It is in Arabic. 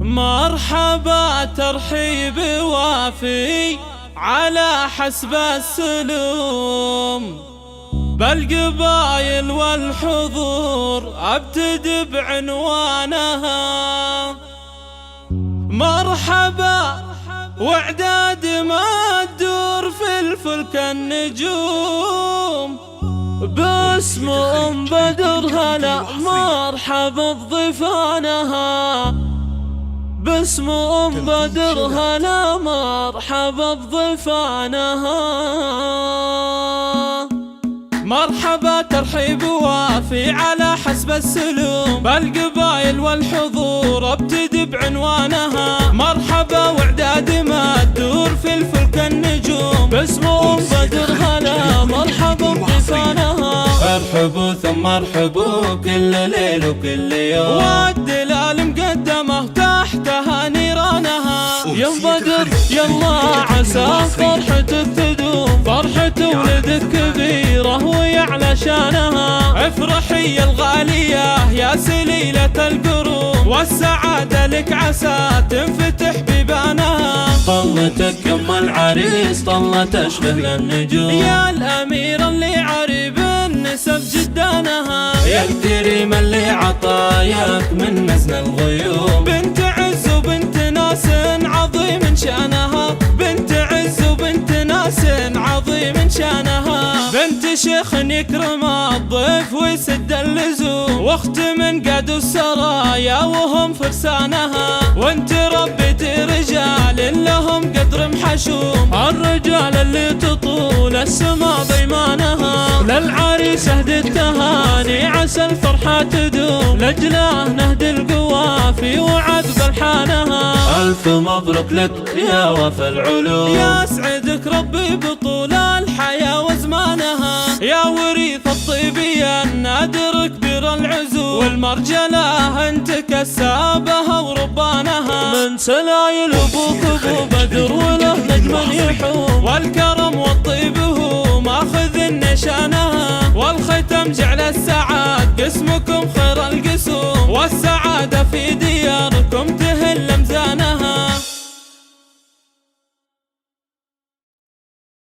مرحبا ترحيب وافي على حسب السلوم، بالقبايل والحضور ابتدي بعنوانها. مرحبا واعداد ما تدور في الفلك النجوم، باسم ام بدر هلا مرحبا بضيفانها، باسم ام بدر هلا مرحبا بضيفانها. مرحبا ترحيب وافي على حسب السلوم، بالقبايل والحضور ابتدي بعنوانها. مرحبا واعداد ما تدور في الفلك النجوم، باسم ام بدر هلا مرحبا بضيفانها. ارحبوا ثم ارحبوا كل ليل وكل يوم، والدلال مقدمه تحتها نيرانها. يا بدر يلا عسى فرحتك تدوم، فرحة ولدك كبيرة ويعلى شانها. افرحي يا الغالية يا سليلة القروم، والسعادة لك عسى تنفتح بيبانها. طلتك ام العريس طلة تشبه النجوم، يا الأميرة اللي عريب النسب جدانها. يا الكريم اللي عطاياك من مزن الغيوم، بنت عز وبنت ناس عظيم شانها، بنت عز وبنت ناس عظيم شانها. بنت شيخ يكرم الضيف ويسد اللزوم، واخت من قاد السرايا وهم فرسانها. وانت ربيتي رجال لهم قدر محشوم، الرجال اللي تطول السما ضيمانها. للعريس اهدي التهاني عسى الفرحة تدوم، لجلاه نهدي القوافي وعذب الحانها. الف مبروك لك يا وفا العلوم، يا سعدك ربي بطول الحياة وزمانها. يا وريث الطيبية النادر كبير العزوم، والمرجلة انت كسابها وربانها. من سلايل ابوك ابو بدر وله نجم يحوم، والكرم والطيب هو ماخذ النشانها. والختم جعل السعاد قسم